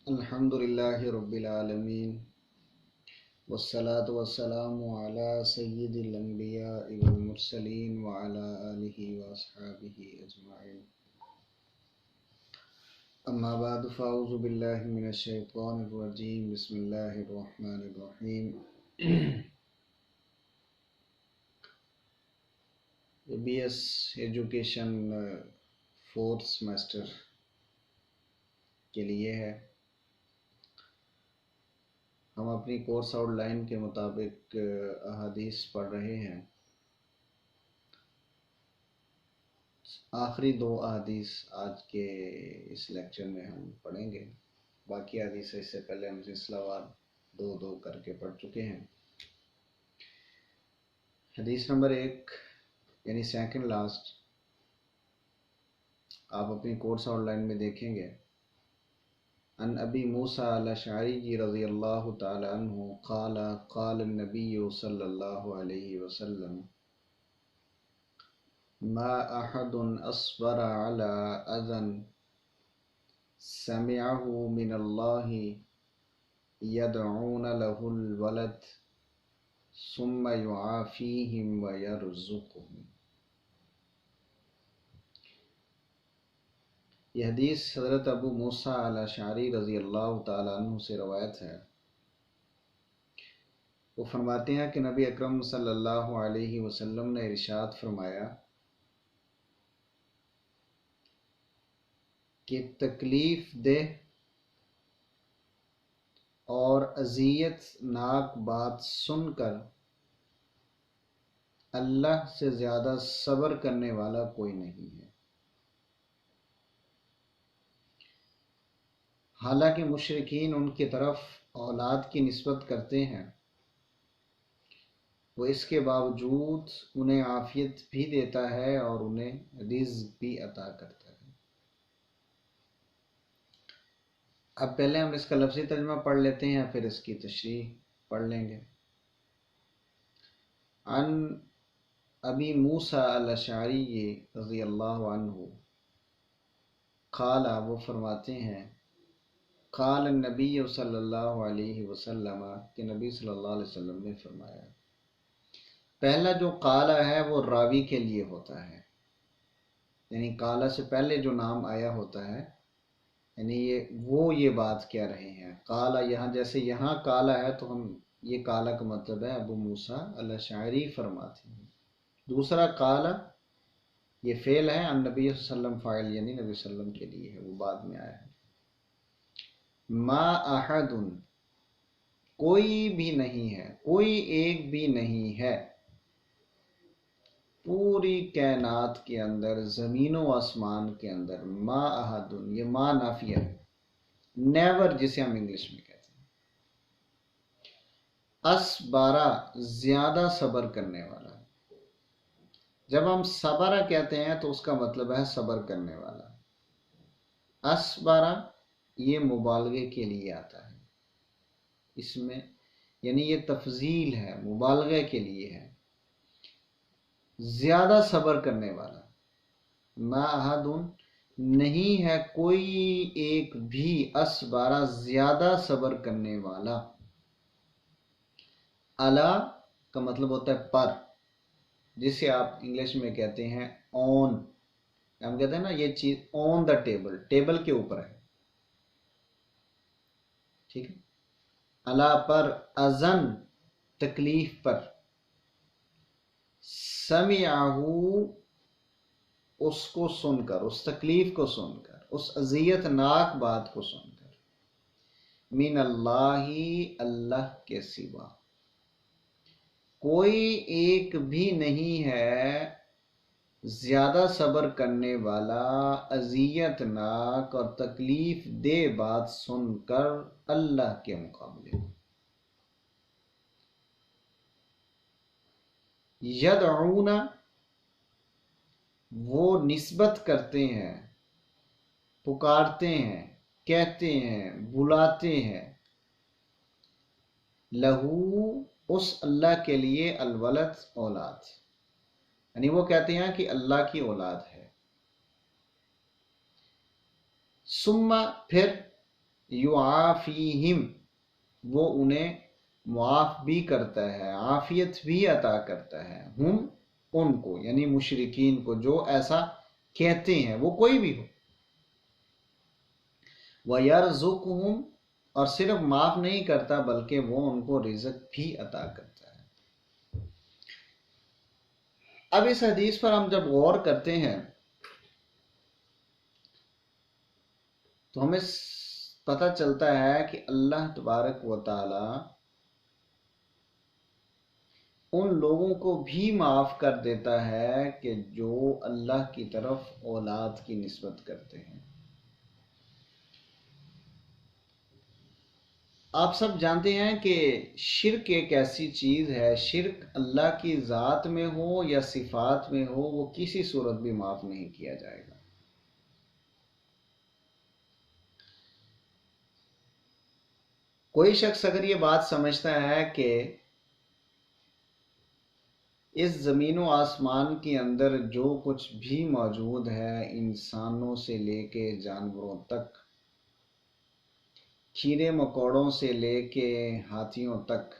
الحمدللہ رب العالمین والصلاة والسلام علی سید الانبیاء والمرسلین وعلی آلہ واصحابہ اجمعین اما بعد فاعوذ باللہ من الشیطان الرجیم بسم اللہ الرحمن الرحیم B S education fourth semester کے لیے ہے۔ ہم اپنی کورس آؤٹ لائن کے مطابق احادیث پڑھ رہے ہیں۔ آخری دو احادیث آج کے اس لیکچر میں ہم پڑھیں گے، باقی احادیث اس سے پہلے ہم سلسلہ وار دو دو کر کے پڑھ چکے ہیں۔ حدیث نمبر 1 یعنی سیکنڈ لاسٹ آپ اپنی کورس آؤٹ لائن میں دیکھیں گے۔ عن ابی موسیٰ الاشعری رضی اللہ تعالی عنہ قال قال النبی صلی اللہ علیہ وسلم ما احد اصبر على اذى سمعه من الله يدعون له الولد ثم يعافيهم ويرزقهم۔ یہ حدیث حضرت ابو موسیٰ الاشعری رضی اللہ تعالیٰ عنہ سے روایت ہے۔ وہ فرماتے ہیں کہ نبی اکرم صلی اللہ علیہ وسلم نے ارشاد فرمایا کہ تکلیف دہ اور اذیت ناک بات سن کر اللہ سے زیادہ صبر کرنے والا کوئی نہیں ہے۔ حالانکہ مشرکین ان کی طرف اولاد کی نسبت کرتے ہیں، وہ اس کے باوجود انہیں عافیت بھی دیتا ہے اور انہیں رزق بھی عطا کرتا ہے۔ اب پہلے ہم اس کا لفظی ترجمہ پڑھ لیتے ہیں، پھر اس کی تشریح پڑھ لیں گے۔ عن ابی موسیٰ الاشعری رضی اللہ عنہ قال، وہ فرماتے ہیں قال النبی صلی اللہ علیہ وسلم کہ نبی صلی اللہ علیہ وسلم نے فرمایا۔ پہلا جو قالا ہے وہ راوی کے لیے ہوتا ہے، یعنی قالا سے پہلے جو نام آیا ہوتا ہے، یعنی یہ بات کہہ رہے ہیں۔ قالا یہاں جیسے یہاں قالا ہے تو ہم یہ قالا کا مطلب ہے ابو موسیٰ الاشعری فرماتے ہیں۔ دوسرا قالا یہ فعل ہے، عن نبی صلی اللہ علیہ وسلم فاعل یعنی نبی صلی اللہ علیہ وسلم کے لیے ہے، وہ بعد میں آیا ہے۔ ما احد کوئی بھی نہیں ہے، کوئی ایک بھی نہیں ہے پوری کائنات کے اندر، زمین و آسمان کے اندر۔ ما احد یہ ما نافیہ ہے، نیور جسے ہم انگلش میں کہتے ہیں۔ اسبارہ زیادہ صبر کرنے والا۔ جب ہم صبرہ کہتے ہیں تو اس کا مطلب ہے صبر کرنے والا۔ اسبارہ یہ مبالغے کے لیے آتا ہے، اس میں یعنی یہ تفضیل ہے، مبالغے کے لیے ہے، زیادہ صبر کرنے والا۔ ما احد نہیں ہے کوئی ایک بھی، اسبارہ زیادہ صبر کرنے والا۔ علی کا مطلب ہوتا ہے پر، جسے آپ انگلش میں کہتے ہیں آن، ہم کہتے ہیں نا یہ چیز آن دا ٹیبل، ٹیبل کے اوپر ہے، ٹھیک ہے۔ علی پر، اذن تکلیف پر، سمعہ اس کو سن کر، اس تکلیف کو سن کر، اس اذیت ناک بات کو سن کر، من اللہ اللہ کے سوا کوئی ایک بھی نہیں ہے زیادہ صبر کرنے والا اذیت ناک اور تکلیف دہ بات سن کر اللہ کے مقابلے۔ یدعون وہ نسبت کرتے ہیں، پکارتے ہیں، کہتے ہیں، بلاتے ہیں، لہو اس اللہ کے لیے، الولد اولاد، یعنی وہ کہتے ہیں کہ اللہ کی اولاد ہے۔ ثم پھر، یعافیہم، وہ انہیں معاف بھی کرتا ہے، عافیت بھی عطا کرتا ہے، ہم ان کو یعنی مشرکین کو جو ایسا کہتے ہیں، وہ کوئی بھی ہو۔ وَيَرْزُقُهُمْ، اور صرف معاف نہیں کرتا بلکہ وہ ان کو رزق بھی عطا کرتا ہے۔ اب اس حدیث پر ہم جب غور کرتے ہیں تو ہمیں پتہ چلتا ہے کہ اللہ تبارک و تعالی ان لوگوں کو بھی معاف کر دیتا ہے کہ جو اللہ کی طرف اولاد کی نسبت کرتے ہیں۔ آپ سب جانتے ہیں کہ شرک ایک ایسی چیز ہے، شرک اللہ کی ذات میں ہو یا صفات میں ہو، وہ کسی صورت بھی معاف نہیں کیا جائے گا۔ کوئی شخص اگر یہ بات سمجھتا ہے کہ اس زمین و آسمان کے اندر جو کچھ بھی موجود ہے، انسانوں سے لے کے جانوروں تک، کیڑے مکوڑوں سے لے کے ہاتھیوں تک،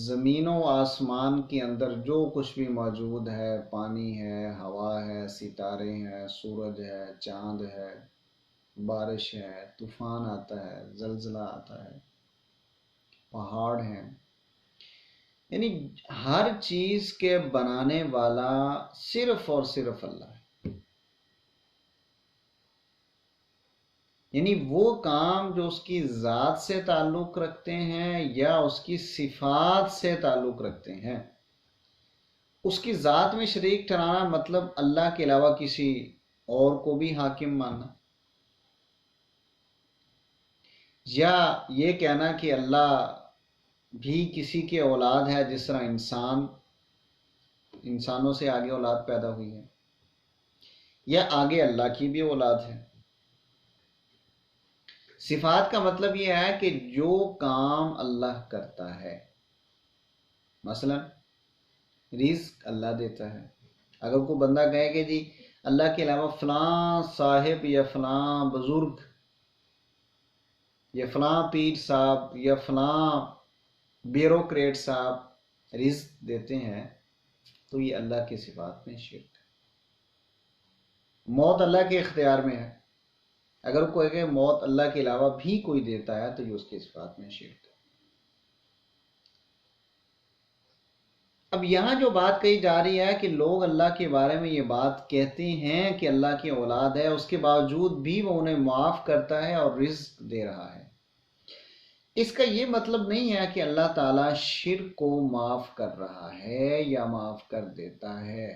زمین و آسمان کے اندر جو کچھ بھی موجود ہے، پانی ہے، ہوا ہے، ستارے ہیں، سورج ہے، چاند ہے، بارش ہے، طوفان آتا ہے، زلزلہ آتا ہے، پہاڑ ہیں، یعنی ہر چیز کے بنانے والا صرف اور صرف اللہ ہے۔ یعنی وہ کام جو اس کی ذات سے تعلق رکھتے ہیں یا اس کی صفات سے تعلق رکھتے ہیں، اس کی ذات میں شریک ٹھہرانا مطلب اللہ کے علاوہ کسی اور کو بھی حاکم ماننا، یا یہ کہنا کہ اللہ بھی کسی کے اولاد ہے جس طرح انسانوں سے آگے اولاد پیدا ہوئی ہے، یا آگے اللہ کی بھی اولاد ہے۔ صفات کا مطلب یہ ہے کہ جو کام اللہ کرتا ہے، مثلا رزق اللہ دیتا ہے۔ اگر کوئی بندہ کہے کہ جی اللہ کے علاوہ فلاں صاحب یا فلاں بزرگ یا فلاں پیر صاحب یا فلاں بیوروکریٹ صاحب رزق دیتے ہیں، تو یہ اللہ کی صفات میں شرک ہے۔ موت اللہ کے اختیار میں ہے، اگر کوئی کہ موت اللہ کے علاوہ بھی کوئی دیتا ہے تو یہ اس کی صفات میں شرک ہے۔ اب یہاں جو بات کہی جا رہی ہے کہ لوگ اللہ کے بارے میں یہ بات کہتے ہیں کہ اللہ کی اولاد ہے، اس کے باوجود بھی وہ انہیں معاف کرتا ہے اور رزق دے رہا ہے، اس کا یہ مطلب نہیں ہے کہ اللہ تعالیٰ شرک کو معاف کر رہا ہے یا معاف کر دیتا ہے،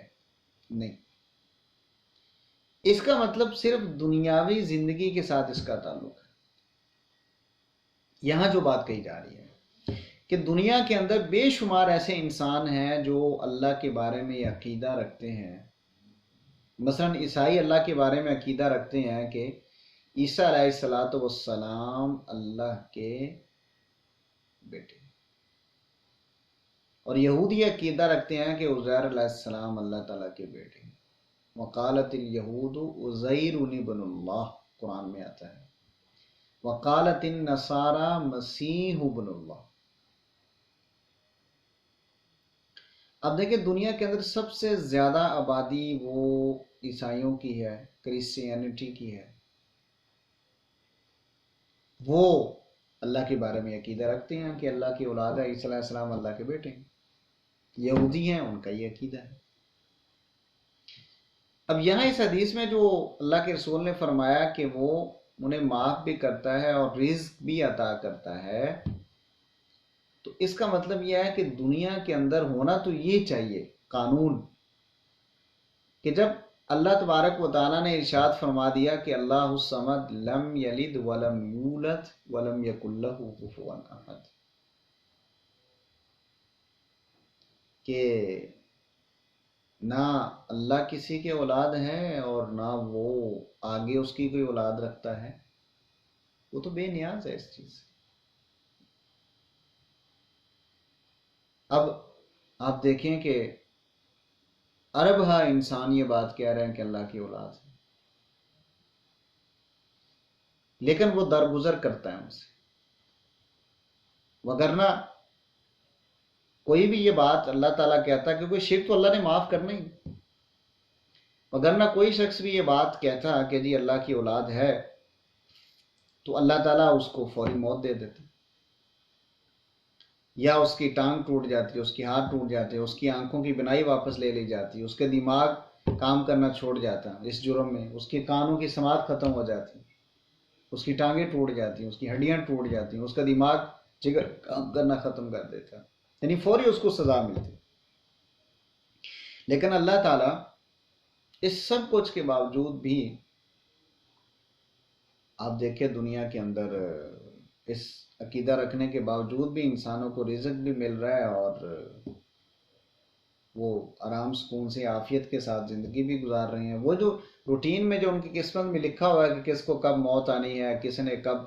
نہیں، اس کا مطلب صرف دنیاوی زندگی کے ساتھ اس کا تعلق ہے۔ یہاں جو بات کہی جا رہی ہے کہ دنیا کے اندر بے شمار ایسے انسان ہیں جو اللہ کے بارے میں یہ عقیدہ رکھتے ہیں، مثلا عیسائی اللہ کے بارے میں عقیدہ رکھتے ہیں کہ عیسیٰ علیہ السلام اللہ کے بیٹے، اور یہودی عقیدہ رکھتے ہیں کہ عزیر علیہ السلام اللہ تعالیٰ کے بیٹے ہیں۔ وقالت الیہود عزیر ابن اللہ، قرآن میں آتا ہے، وقالت النصارى مسیح ابن اللہ۔ اب دیکھیں دنیا کے اندر سب سے زیادہ آبادی وہ عیسائیوں کی ہے، کرسچینٹی کی ہے، وہ اللہ کے بارے میں عقیدہ رکھتے ہیں کہ اللہ کی اولاد ہے، عیسیٰ علیہ السلام اللہ کے بیٹے ہیں۔ یہودی ہیں، ان کا یہ عقیدہ ہے۔ اب یہاں اس حدیث میں جو اللہ کے رسول نے فرمایا کہ وہ انہیں معاف بھی کرتا ہے اور رزق بھی عطا کرتا ہے، تو اس کا مطلب یہ ہے کہ دنیا کے اندر ہونا تو یہ چاہیے قانون کہ جب اللہ تبارک و تعالیٰ نے ارشاد فرما دیا کہ اللہ الصمد لم یلد ولم یولد ولم یکن لہ کفوا احد، کہ نہ اللہ کسی کے اولاد ہے اور نہ وہ آگے اس کی کوئی اولاد رکھتا ہے، وہ تو بے نیاز ہے اس چیز سے۔ اب آپ دیکھیں کہ ارب ہا انسان یہ بات کہہ رہے ہیں کہ اللہ کی اولاد ہے، لیکن وہ درگزر کرتا ہے ان سے، وگرنہ کوئی بھی یہ بات اللہ تعالیٰ کہتا ہے کہ کوئی شرک تو اللہ نے معاف کرنا ہی، وگرنہ کوئی شخص بھی یہ بات کہتا کہ جی اللہ کی اولاد ہے تو اللہ تعالیٰ اس کو فوری موت دے دیتا، یا اس کی ٹانگ ٹوٹ جاتی ہے، اس کی ہاتھ ٹوٹ جاتے، اس کی آنکھوں کی بینائی واپس لے لی جاتی، اس کے دماغ کام کرنا چھوڑ جاتا اس جرم میں، اس کے کانوں کی سماعت ختم ہو جاتی، اس کی ٹانگیں ٹوٹ جاتی، اس کی ہڈیاں ٹوٹ جاتی، اس کا دماغ جگر کام کرنا ختم کر دیتا، یعنی فوری اس کو سزا ملتی۔ لیکن اللہ تعالیٰ اس سب کچھ کے باوجود بھی، آپ دیکھیں دنیا کے اندر اس عقیدہ رکھنے کے باوجود بھی انسانوں کو رزق بھی مل رہا ہے اور وہ آرام سکون سے عافیت کے ساتھ زندگی بھی گزار رہے ہیں۔ وہ جو روٹین میں جو ان کی قسمت میں لکھا ہوا ہے کہ کس کو کب موت آنی ہے، کس نے کب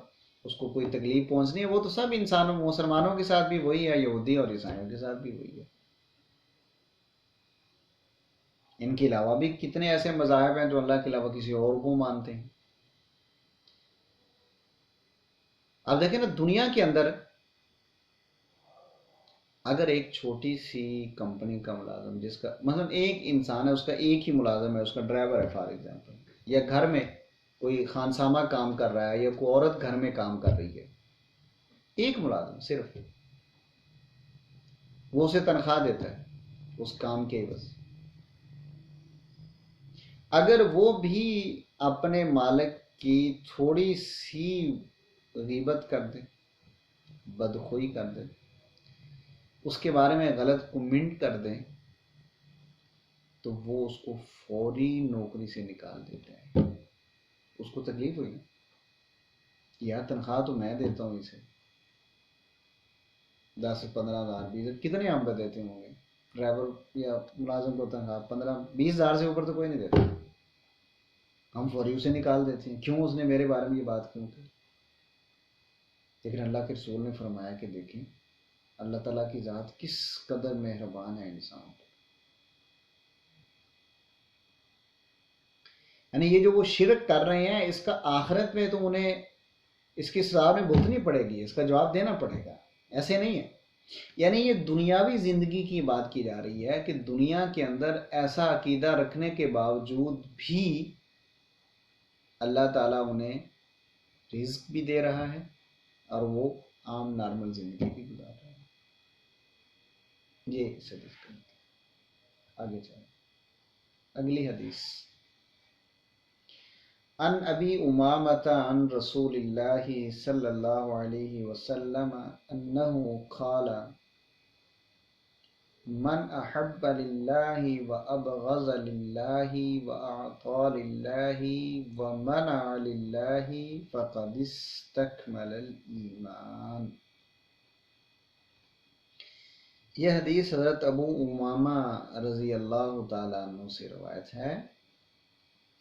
اس کو کوئی تکلیف پہنچنی ہے، وہ تو سب انسانوں مسلمانوں کے ساتھ بھی وہی ہے، یہودی اور عیسائیوں کے ساتھ بھی وہی ہے۔ ان کے علاوہ بھی کتنے ایسے مذاہب ہیں جو اللہ کے علاوہ کسی اور کو مانتے ہیں۔ آپ دیکھیں نا دنیا کے اندر اگر ایک چھوٹی سی کمپنی کا ملازم، جس کا مثلا ایک انسان ہے، اس کا ایک ہی ملازم ہے، اس کا ڈرائیور ہے فار ایگزامپل، یا گھر میں کوئی خانسامہ کام کر رہا ہے، یا کوئی عورت گھر میں کام کر رہی ہے، ایک ملازم صرف، وہ اسے تنخواہ دیتا ہے اس کام کے عوض، اگر وہ بھی اپنے مالک کی تھوڑی سی غیبت کر دے، بدخوئی کر دے، اس کے بارے میں غلط کمنٹ کر دیں، تو وہ اس کو فوری نوکری سے نکال دیتے ہیں۔ اس کو تکلیف ہوئی یا تنخواہ تو میں دیتا ہوں اسے 10 15 ہزار 20، کتنے ہم پہ دیتے ہوں گے ڈرائیور یا ملازم کو تنخواہ 15 20 ہزار سے اوپر تو کوئی نہیں دیتا، ہم فوری اسے نکال دیتے ہیں، کیوں اس نے میرے بارے میں یہ بات کیوں کی؟ لیکن اللہ کے رسول نے فرمایا کہ دیکھیں اللہ تعالیٰ کی ذات کس قدر مہربان ہے انسان کو، یعنی یہ جو وہ شرک کر رہے ہیں اس کا آخرت میں تو انہیں اس کی سزا میں بھگتنی پڑے گی، اس کا جواب دینا پڑے گا، ایسے نہیں ہے۔ یعنی یہ دنیاوی زندگی کی بات کی جا رہی ہے کہ دنیا کے اندر ایسا عقیدہ رکھنے کے باوجود بھی اللہ تعالیٰ انہیں رزق بھی دے رہا ہے اور وہ عام نارمل زندگی بھی گزار رہا ہے۔ یہ اس حدیث کا مطلب۔ آگے چلیں اگلی حدیث۔ عن ابی امامۃ عن رسول اللہ صلی اللہ علیہ وسلم انہ قال من احب للہ وابغض للہ واعطى للہ ومنع للہ فقد استکمل الایمان۔ یہ حدیث حضرت ابو امامہ رضی اللہ تعالیٰ عنہ سے روایت ہے،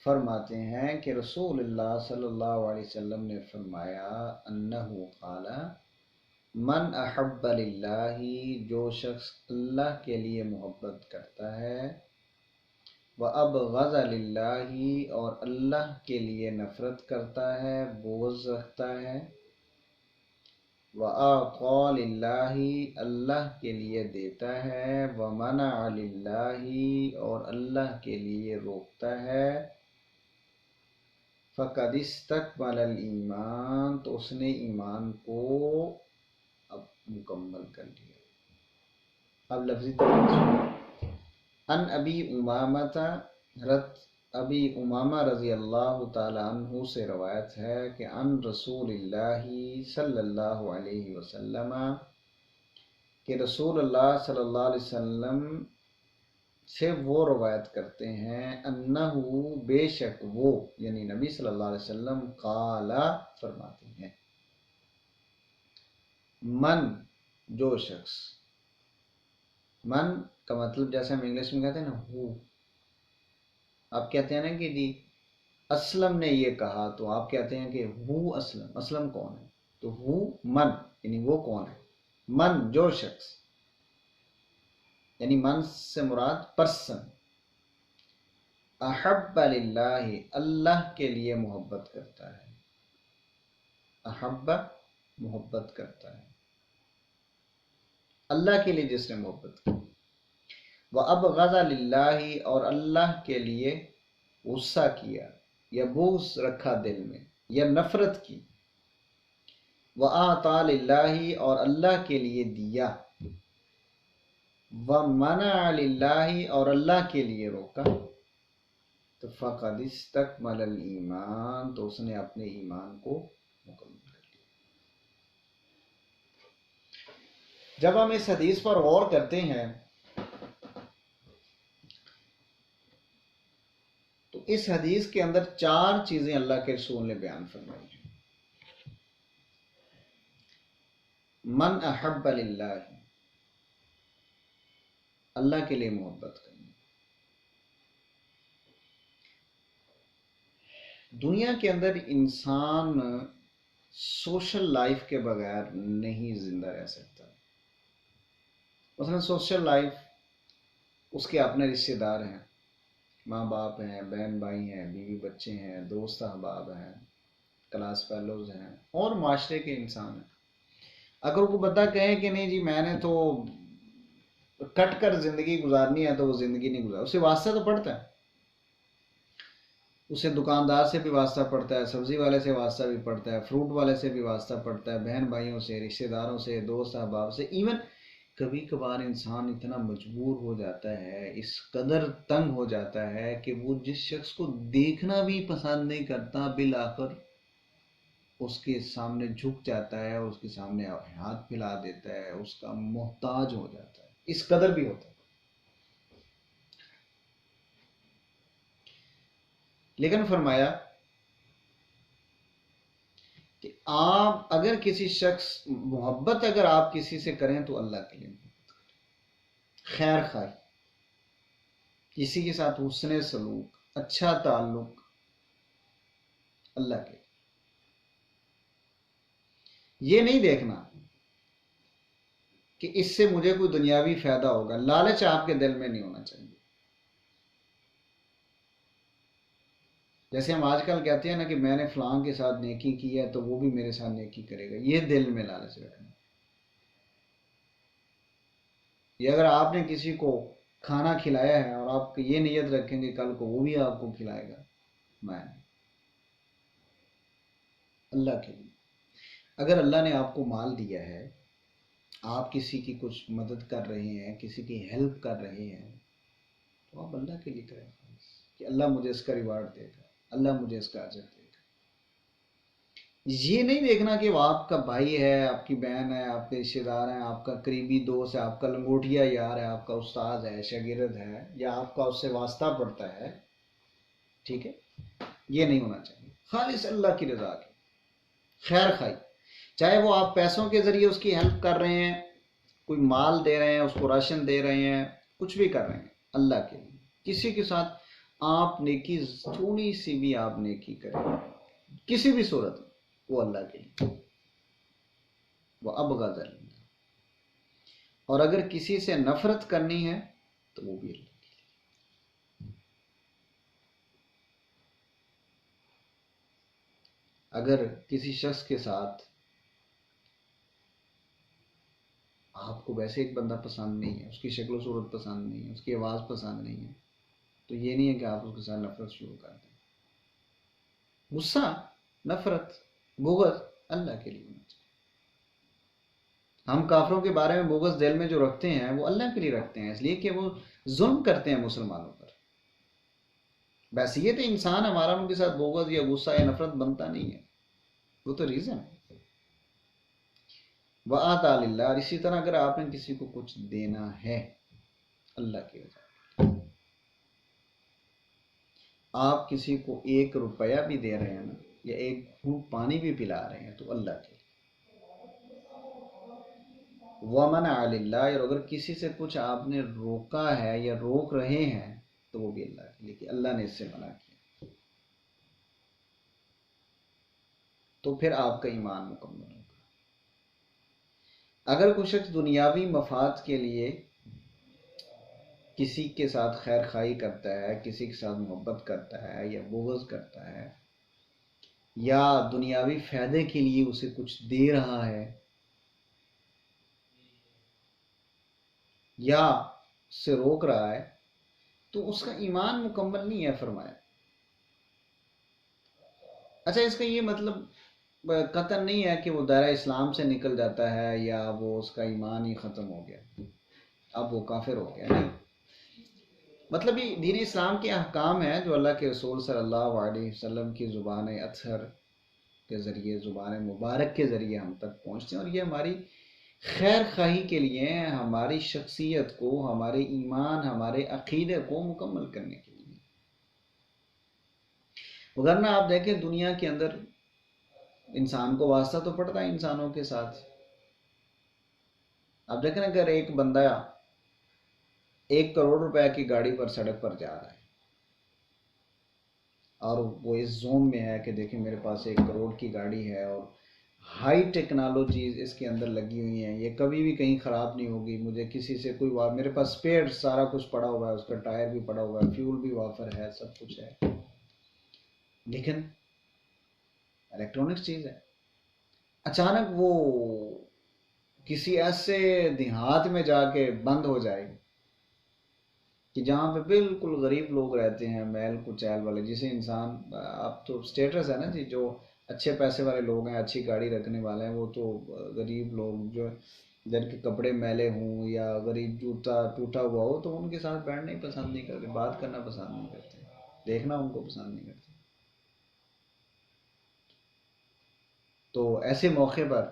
فرماتے ہیں کہ رسول اللہ صلی اللہ علیہ وسلم نے فرمایا انہ قال من احب للہ، جو شخص اللہ کے لیے محبت کرتا ہے، وابغض للہ، اور اللہ کے لیے نفرت کرتا ہے، بغض رکھتا ہے، وَأَعْطَى لِلَّهِ، اللہ کے لیے دیتا ہے، وَمَنَعَ لِلَّهِ، اور اللہ کے لیے روکتا ہے، فَقَدِ اسْتَكْمَلَ الْإِيمَانَ، تو اس نے ایمان کو اب مکمل کر لیا۔ اب لفظی ترجمہ سنیں۔ ان ابی امامہ، حضرت ابی امامہ رضی اللہ تعالی عنہ سے روایت ہے کہ عن رسول اللہ صلی اللہ علیہ وسلم، کہ رسول اللہ صلی اللہ علیہ وسلم سے وہ روایت کرتے ہیں، انہ، بے شک وہ، یعنی نبی صلی اللہ علیہ وسلم، قال، فرماتے ہیں، من، جو شخص، من کا مطلب جیسے ہم انگلش میں کہتے ہیں نا ہو، آپ کہتے ہیں نا کہ جی اسلم نے یہ کہا، تو آپ کہتے ہیں کہ ہو اسلم، اسلم کون ہے؟ تو ہو من، یعنی وہ کون ہے؟ من، جو شخص، یعنی من سے مراد پرسن، احب للہ، اللہ کے لیے محبت کرتا ہے، احب محبت کرتا ہے، اللہ کے لیے جس نے محبت کی، وابغض للہ اور اللہ کے لیے غصہ کیا یا بغض رکھا دل میں یا نفرت کی، وَأَعْطَى لِلَّهِ اور اللہ کے لیے دیا، وَمَنَعَ لِلَّهِ اور اللہ کے لیے روکا، تو فَقَدِ اسْتَكْمَلَ الْإِيمَانَ تو اس نے اپنے ایمان کو مکمل کر لیا۔ جب ہم اس حدیث پر غور کرتے ہیں تو اس حدیث کے اندر 4 چیزیں اللہ کے رسول نے بیان فرمائی ہیں۔ من احب للہ، اللہ کے لیے محبت کرنا۔ دنیا کے اندر انسان سوشل لائف کے بغیر نہیں زندہ رہ سکتا۔ مثلا سوشل لائف، اس کے اپنے رشتہ دار ہیں، ماں باپ ہیں، بہن بھائی ہیں، بیوی بچے ہیں، دوست احباب ہیں، کلاس فیلوز ہیں اور معاشرے کے انسان ہیں۔ اگر وہ بندہ کہے کہ نہیں جی میں نے تو کٹ کر زندگی گزارنی ہے، تو وہ زندگی نہیں گزار، اسے واسطہ تو پڑتا ہے، اسے دکاندار سے بھی واسطہ پڑتا ہے، سبزی والے سے واسطہ بھی پڑتا ہے، فروٹ والے سے بھی واسطہ پڑتا ہے، بہن بھائیوں سے، رشتہ داروں سے، دوست احباب سے۔ ایون کبھی کبھار انسان اتنا مجبور ہو جاتا ہے، اس قدر تنگ ہو جاتا ہے کہ وہ جس شخص کو دیکھنا بھی پسند نہیں کرتا بالآخر اس کے سامنے جھک جاتا ہے، اس کے سامنے ہاتھ پھیلا دیتا ہے، اس کا محتاج ہو جاتا ہے، اس قدر بھی ہوتا ہے۔ لیکن فرمایا کہ آپ اگر کسی شخص محبت اگر آپ کسی سے کریں تو اللہ کے لیے محبت کریں، خیر خواہ، کسی کے ساتھ حسن سلوک، اچھا تعلق، اللہ کے لیے۔ یہ نہیں دیکھنا کہ اس سے مجھے کوئی دنیاوی فائدہ ہوگا، لالچ آپ کے دل میں نہیں ہونا چاہیے۔ جیسے ہم آج کل کہتے ہیں نا کہ میں نے فلاں کے ساتھ نیکی کی ہے تو وہ بھی میرے ساتھ نیکی کرے گا، یہ دل میں لالچ رکھنا۔ یہ اگر آپ نے کسی کو کھانا کھلایا ہے اور آپ یہ نیت رکھیں گے کل کو وہ بھی آپ کو کھلائے گا، میں اللہ کے لیے۔ اگر اللہ نے آپ کو مال دیا ہے، آپ کسی کی کچھ مدد کر رہے ہیں، کسی کی ہیلپ کر رہے ہیں، تو آپ اللہ کے لیے کریں کہ اللہ مجھے اس کا ریوارڈ دے گا، اللہ مجھے اس کا اجر دے گا۔ یہ نہیں دیکھنا کہ وہ آپ کا بھائی ہے، آپ کی بہن ہے، آپ کے رشتے دار ہیں، آپ کا قریبی دوست ہے، آپ کا لنگوٹیا یار ہے، آپ کا استاد ہے، شاگرد ہے، یا آپ کا اس سے واسطہ پڑتا ہے، ٹھیک ہے، یہ نہیں ہونا چاہیے۔ خالص اللہ کی رضا کی خیر خواہی، چاہے وہ آپ پیسوں کے ذریعے اس کی ہیلپ کر رہے ہیں، کوئی مال دے رہے ہیں، اس کو راشن دے رہے ہیں، کچھ بھی کر رہے ہیں، اللہ کے لیے۔ کسی کے ساتھ آپ نیکی، تھوڑی سی بھی آپ نیکی کریں کسی بھی صورت میں، وہ اللہ کے لیے، وہ ابغض للہ۔ اور اگر کسی سے نفرت کرنی ہے تو وہ بھی اللہ کے لیے۔ اگر کسی شخص کے ساتھ آپ کو ویسے ایک بندہ پسند نہیں ہے، اس کی شکل و صورت پسند نہیں ہے، اس کی آواز پسند نہیں ہے، تو یہ نہیں ہے کہ آپ اس کے ساتھ نفرت شروع کر دیں۔ غصہ، نفرت، بغض اللہ کے لیے ہونا چاہیے۔ ہم کافروں کے بارے میں بغض دل میں جو رکھتے ہیں وہ اللہ کے لیے رکھتے ہیں، اس لیے کہ وہ ظلم کرتے ہیں مسلمانوں پر۔ بحیثیت انسان ہمارا ان کے ساتھ بغض یا غصہ یا نفرت بنتا نہیں ہے، وہ تو ریزن ہے۔ وَآتَى لِلَّهِ، اور اسی طرح اگر آپ نے کسی کو کچھ دینا ہے اللہ کی رضا، آپ کسی کو 1 روپیہ بھی دے رہے ہیں نا، یا 1 گھونٹ پانی بھی پلا رہے ہیں تو اللہ کے لیے۔ وَمَنَعَ لِلَّهِ، اور اگر کسی سے کچھ آپ نے روکا ہے یا روک رہے ہیں تو وہ بھی اللہ کے لیے، کہ اللہ نے اس سے منع کیا، تو پھر آپ کا ایمان مکمل ہوگا۔ اگر کوئی شخص دنیاوی مفاد کے لیے کسی کے ساتھ خیر خواہی کرتا ہے، کسی کے ساتھ محبت کرتا ہے یا بغض کرتا ہے، یا دنیاوی فائدے کے لیے اسے کچھ دے رہا ہے یا اس سے روک رہا ہے تو اس کا ایمان مکمل نہیں ہے فرمایا۔ اچھا، اس کا یہ مطلب قطعا نہیں ہے کہ وہ دائرہ اسلام سے نکل جاتا ہے یا وہ اس کا ایمان ہی ختم ہو گیا، اب وہ کافر ہو گیا، نہیں۔ مطلب یہ دین اسلام کے احکام ہیں جو اللہ کے رسول صلی اللہ علیہ وسلم کی زبان اطہر کے ذریعے، زبان مبارک کے ذریعے ہم تک پہنچتے ہیں، اور یہ ہماری خیر خواہی کے لیے، ہماری شخصیت کو، ہمارے ایمان، ہمارے عقیدے کو مکمل کرنے کے لیے۔ ورنہ آپ دیکھیں دنیا کے اندر انسان کو واسطہ تو پڑتا ہے انسانوں کے ساتھ۔ آپ دیکھیں اگر ایک بندہ 1 کروڑ روپے کی گاڑی پر سڑک پر جا رہا ہے اور وہ اس زوم میں ہے کہ دیکھیں میرے پاس 1 کروڑ کی گاڑی ہے اور ہائی ٹیکنالوجیز اس کے اندر لگی ہوئی ہیں، یہ کبھی بھی کہیں خراب نہیں ہوگی، مجھے کسی سے کوئی میرے پاس اسپیئر سارا کچھ پڑا ہوا ہے، اس کا ٹائر بھی پڑا ہوا ہے، فیول بھی وافر ہے، سب کچھ ہے، لیکن الیکٹرانکس چیز ہے، اچانک وہ کسی ایسے دیہات میں جا کے بند ہو جائے کہ جہاں پہ بالکل غریب لوگ رہتے ہیں، میل کچیل والے، جسے انسان، اب تو سٹیٹس ہے نا جی، جو اچھے پیسے والے لوگ ہیں، اچھی گاڑی رکھنے والے ہیں، وہ تو غریب لوگ جو جن کے کپڑے میلے ہوں یا غریب جوتا ٹوٹا ہوا ہو تو ان کے ساتھ بیٹھنا ہی پسند نہیں کرتے، بات کرنا پسند نہیں کرتے، دیکھنا ان کو پسند نہیں کرتے۔ تو ایسے موقع پر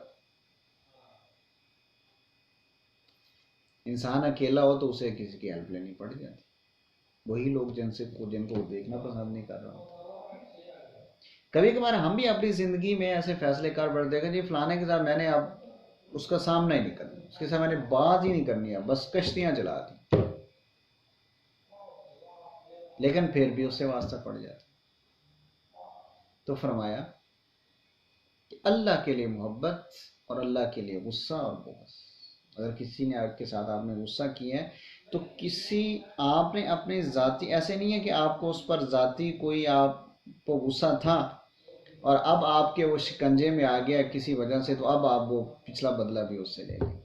انسان اکیلا ہو تو اسے کسی کی ہیلپ لینی پڑ جاتی، وہی لوگ جن کو دیکھنا پسند نہیں کر رہا ہوتا۔ کبھی کبھار ہم بھی اپنی زندگی میں ایسے فیصلے کر بیٹھتے ہیں کہ جی فلانے کے ساتھ میں نے اب اس کا سامنا ہی نہیں کرنا، اس کے ساتھ میں نے بات ہی نہیں کرنی ہے، بس کشتیاں چلا دی، لیکن پھر بھی اس سے واسطہ پڑ جاتا۔ تو فرمایا کہ اللہ کے لیے محبت اور اللہ کے لیے غصہ اور بغض، اگر کسی نے آپ کے ساتھ آپ نے غصہ کیا ہے تو آپ نے اپنے ذاتی، ایسے نہیں ہے کہ آپ کو اس پر ذاتی کوئی آپ کو غصہ تھا اور اب آپ کے وہ شکنجے میں آ گیا کسی وجہ سے، تو اب آپ وہ پچھلا بدلہ بھی اس سے لے لیں۔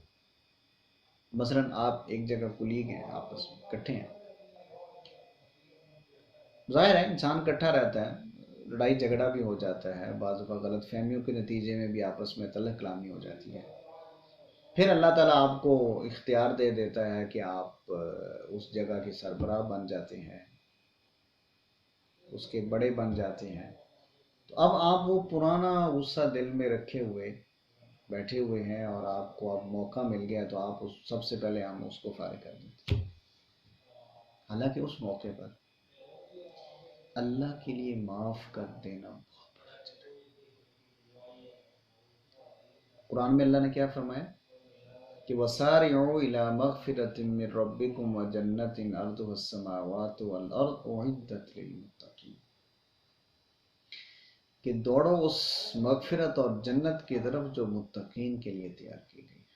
مثلا آپ ایک جگہ کلیگ ہیں، آپس میں اکٹھے ہیں، ظاہر ہے انسان اکٹھا رہتا ہے، لڑائی جھگڑا بھی ہو جاتا ہے، بعض اوقات غلط فہمیوں کے نتیجے میں بھی آپس میں تلخ کلامی ہو جاتی ہے، پھر اللہ تعالیٰ آپ کو اختیار دے دیتا ہے کہ آپ اس جگہ کے سربراہ بن جاتے ہیں، اس کے بڑے بن جاتے ہیں، تو اب آپ وہ پرانا غصہ دل میں رکھے ہوئے بیٹھے ہوئے ہیں اور آپ کو اب موقع مل گیا تو آپ سب سے پہلے ہم اس کو فارغ کر دیتے ہیں، حالانکہ اس موقع پر اللہ کے لیے معاف کر دینا بہت بڑا اجر ہے۔ قرآن میں اللہ نے کیا فرمایا کہ وَسَارِعُوا إِلَى مَغْفِرَةٍ مِّن رَبِّكُمْ وَجَنَّةٍ عَرْضُهَا السَّمَاوَاتُ وَالْأَرْضُ أُعِدَّتْ لِلْمُتَّقِينَ، کہ دوڑو اس مغفرت اور جنت کی طرف جو متقین کے لیے تیار کی گئی ہے۔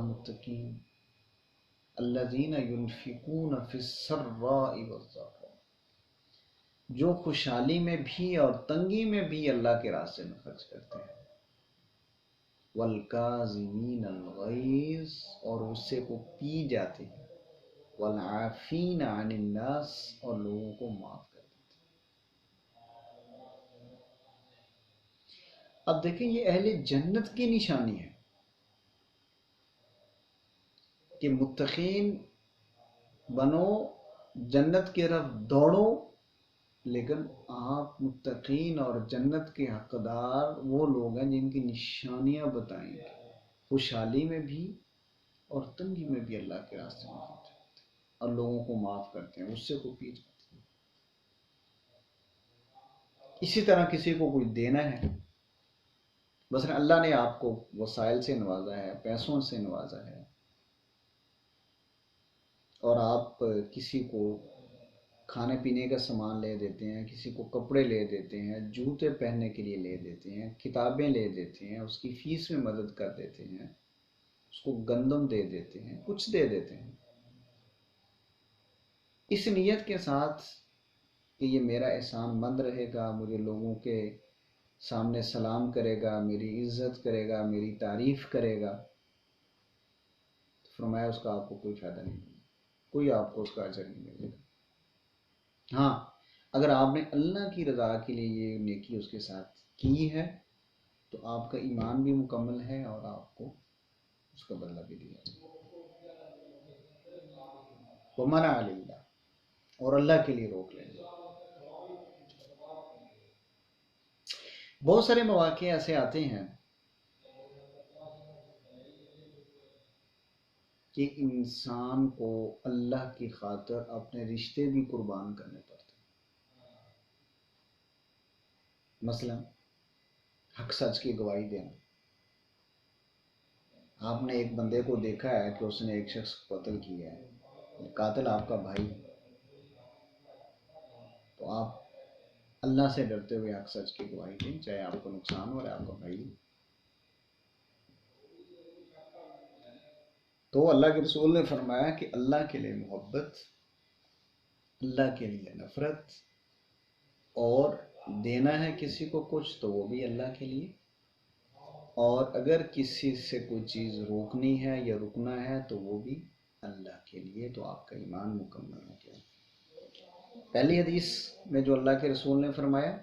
متقین الذین ينفقون فی السراء والضراء، جو خوشحالی میں بھی اور تنگی میں بھی اللہ کے راستے میں خرچ کرتے ہیں، والکاظمین الغیظ، اور غصے کو پی جاتے ہیں، والعافین عن الناس، اور لوگوں کو معاف کر دیتے ہیں۔ اب دیکھیں یہ اہل جنت کی نشانی ہے کہ متقین بنو، جنت کی طرف دوڑو، لیکن آپ متقین اور جنت کے حقدار وہ لوگ ہیں جن کی نشانیاں بتائیں گے، خوشحالی میں بھی اور تنگی میں بھی اللہ کے راستے میں خرچ کرتے ہیں اور لوگوں کو معاف کرتے ہیں، غصے کو پی جاتے ہیں۔ اسی طرح کسی کو کوئی دینا ہے، بس اللہ نے آپ کو وسائل سے نوازا ہے، پیسوں سے نوازا ہے، اور آپ کسی کو کھانے پینے کا سامان لے دیتے ہیں، کسی کو کپڑے لے دیتے ہیں، جوتے پہننے کے لیے لے دیتے ہیں، کتابیں لے دیتے ہیں، اس کی فیس میں مدد کر دیتے ہیں، اس کو گندم دے دیتے ہیں، کچھ دے دیتے ہیں، اس نیت کے ساتھ کہ یہ میرا احسان مند رہے گا، مجھے لوگوں کے سامنے سلام کرے گا، میری عزت کرے گا، میری تعریف کرے گا، تو فرمایا اس کا آپ کو کوئی فائدہ نہیں ملے، کوئی آپ کو اس کا اجر نہیں ملے گا۔ ہاں اگر آپ نے اللہ کی رضا کے لیے یہ نیکی اس کے ساتھ کی ہے تو آپ کا ایمان بھی مکمل ہے اور آپ کو اس کا بدلہ بھی دیا جائے۔ وَمَنَعَ لِلَّهِ، اور اللہ کے لیے روک لیں۔ بہت سارے مواقع ایسے آتے ہیں کہ انسان کو اللہ کی خاطر اپنے رشتے بھی قربان کرنے پڑتے ہیں۔ مثلا حق سچ کی گواہی دینا۔ آپ نے ایک بندے کو دیکھا ہے کہ اس نے ایک شخص کو قتل کیا ہے، قاتل آپ کا بھائی، تو آپ اللہ سے ڈرتے ہوئے حق سچ کی گواہی دیں، چاہے آپ کو نقصان ہو رہا ہے، آپ کا بھائی۔ تو اللہ کے رسول نے فرمایا کہ اللہ کے لیے محبت، اللہ کے لیے نفرت، اور دینا ہے کسی کو کچھ تو وہ بھی اللہ کے لیے، اور اگر کسی سے کوئی چیز روکنی ہے یا رکنا ہے تو وہ بھی اللہ کے لیے، تو آپ کا ایمان مکمل ہو گیا۔ پہلی حدیث میں جو اللہ کے رسول نے فرمایا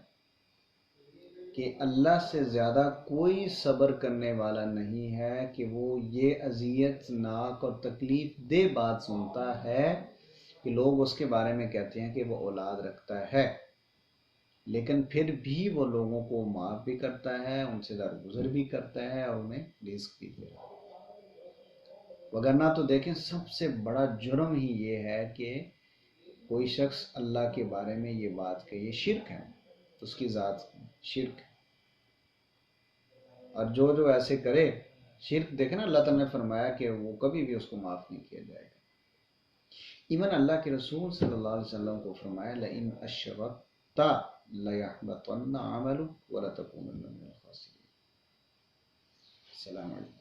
کہ اللہ سے زیادہ کوئی صبر کرنے والا نہیں ہے کہ وہ یہ اذیت ناک اور تکلیف دہ بات سنتا ہے کہ لوگ اس کے بارے میں کہتے ہیں کہ وہ اولاد رکھتا ہے، لیکن پھر بھی وہ لوگوں کو معاف بھی کرتا ہے، ان سے درگزر بھی کرتا ہے اور انہیں رزق بھی دے رہا ہے۔ وگرنہ تو دیکھیں سب سے بڑا جرم ہی یہ ہے کہ کوئی شخص اللہ کے بارے میں یہ بات کہ یہ شرک ہے، اس کی ذات شرک ہے، اور جو ایسے کرے شرک، دیکھیں نا اللہ تعالیٰ نے فرمایا کہ وہ کبھی بھی اس کو معاف نہیں کیا جائے گا۔ ایون اللہ کے رسول صلی اللہ علیہ وسلم کو فرمایا لئن اشرکت لیحبطن عملک ولتکونن من الخاسرین۔ السلام علیکم۔